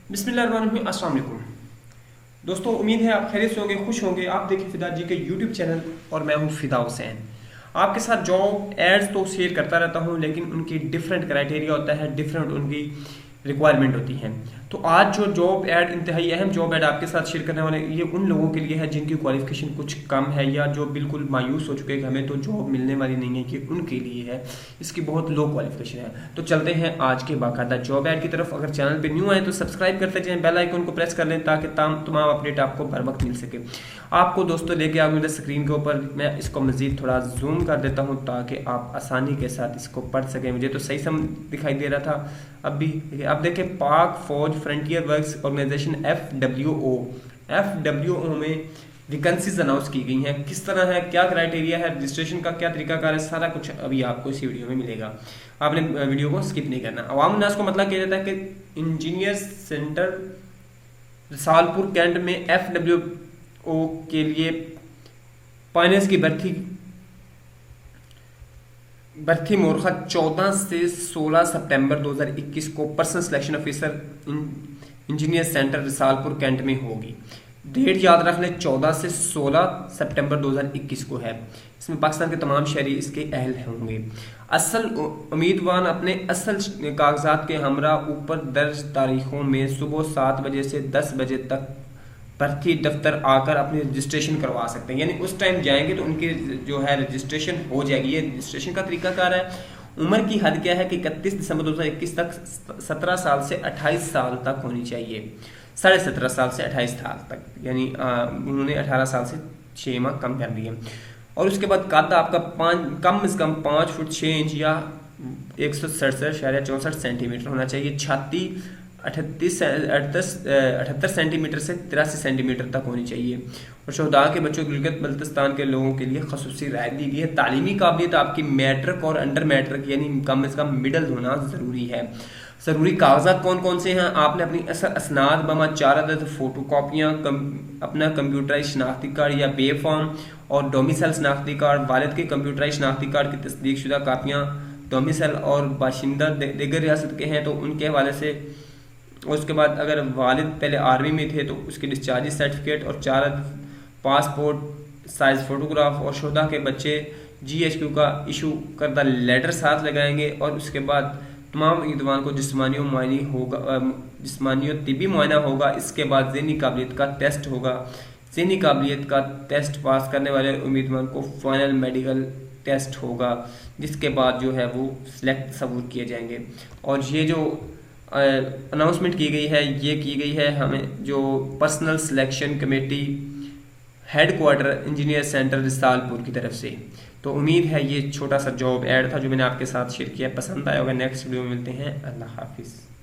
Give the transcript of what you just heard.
बिस्मिल्लाहिर्रहमानिर्रहीम। अस्सलाम वालेकुम दोस्तों, उम्मीद है आप खैरियत से होंगे, खुश होंगे। आप देखिए फिदा जी के यूट्यूब चैनल और मैं हूं फिदा हुसैन। आपके साथ जॉब एड्स तो शेयर करता रहता हूं, लेकिन उनकी डिफरेंट क्राइटेरिया होता है, डिफरेंट उनकी रिक्वायरमेंट होती हैं। तो आज जो जॉब एड, इंतहाई अहम जॉब एड आपके साथ शेयर करने वाले, ये उन लोगों के लिए है जिनकी क्वालिफिकेशन कुछ कम है या जो बिल्कुल मायूस हो चुके हैं कि हमें तो जॉब मिलने वाली नहीं है, कि उनके लिए है। इसकी बहुत लो क्वालिफिकेशन है। तो चलते हैं आज के बाकायदा जॉब एड की तरफ। अगर चैनल पे न्यू आए तो सब्सक्राइब करते जाएं, बेल आइकन को प्रेस कर लें ताकि तमाम अपडेट आपको बर वक्त मिल सके। आपको दोस्तों लेके आ मेरे स्क्रीन के ऊपर, मैं इसको मजीद थोड़ा जूम कर देता हूँ ताकि आप आसानी के साथ इसको पढ़ सकें। मुझे तो सही सम दिखाई दे रहा था अब भी। अब देखें, पाक फौज फ्रंटियर वर्क्स ऑर्गेनाइजेशन FWO में वैकेंसीज अनाउंस की गई हैं। किस तरह है, क्या क्राइटेरिया है, रजिस्ट्रेशन का क्या तरीकाकार है, सारा कुछ अभी आपको इसी वीडियो में मिलेगा। आपने वीडियो को स्किप नहीं करना। अवाम नास को मतलब किया जाता है कि इंजीनियर सेंटर रसालपुर कैंट में FWO के लिए पायलट्स की भर्ती मोरखा 14 से 16 सितंबर 2021 को personal selection officer engineer centre Rasalpur cantt में होगी। डेट याद रख लें, 14 से 16 सितंबर 2021 को है। इसमें पाकिस्तान के तमाम शहरी इसके अहल होंगे। असल उम्मीदवार अपने असल कागजात के हमरा ऊपर दर्ज तारीखों में सुबह 7 बजे से 10 बजे तक भर्ती दफ्तर आकर अपनी रजिस्ट्रेशन करवा सकते हैं। यानी उस टाइम जाएंगे तो उनकी जो है रजिस्ट्रेशन हो जाएगी। ये रजिस्ट्रेशन का तरीका कार है। उम्र की हद क्या है कि 31 दिसंबर 2021 तक 17 साल से 28 साल तक होनी चाहिए। 17.5 साल से 28 साल तक, यानी उन्होंने 18 साल से 6 माह कम कर दिए। और उसके बाद कद आपका कम से कम 5 फुट 6 इंच या 167.64 सेंटीमीटर होना चाहिए। छाती 78 सेंटीमीटर से 83 सेंटीमीटर तक होनी चाहिए। और शोहदा के बच्चों गिलगित बल्तिस्तान के लोगों के लिए खसूसी राय दी गई है। तालीमी काबिलियत आपकी मैट्रिक और अंडर मैट्रिक यानी कम से कम मिडल होना ज़रूरी है। ज़रूरी कागजात कौन कौन से हैं? आपने अपनी असनाद बमा 4 अदद फ़ोटो कापियाँ, अपना कंप्यूटराइज शनाख्ती कार्ड या बे फॉर्म और डोमिसाइल शनाख्ती कार्ड, वालिद के कंप्यूटराइज शनाख्ती कार्ड की तस्दीक शुदा कापियाँ, डोमिसाइल और बाशिंदा दीगर रियासत के हैं तो उनके हवाले से। उसके बाद अगर वालिद पहले आर्मी में थे तो उसके डिस्चार्ज सर्टिफिकेट और 4 पासपोर्ट साइज फ़ोटोग्राफ और शोहदा के बच्चे GHQ का इशू करदा लेटर साथ लगाएंगे। और उसके बाद तमाम उम्मीदवार को जिस्मानी और तिबी मुआयना होगा। इसके बाद ज़हनी काबिलियत का टेस्ट होगा। ज़हनी काबिलियत का टेस्ट पास करने वाले उम्मीदवार को फाइनल मेडिकल टेस्ट होगा, जिसके बाद जो है वो सिलेक्ट सबूर किए जाएंगे। और ये जो अनाउंसमेंट की गई है, ये की गई है हमें जो personal selection committee headquarter engineer centre Rasalpur की तरफ से। तो उम्मीद है ये छोटा सा जॉब ऐड था जो मैंने आपके साथ शेयर किया, पसंद आया होगा। नेक्स्ट वीडियो में मिलते हैं। अल्लाह हाफिज़।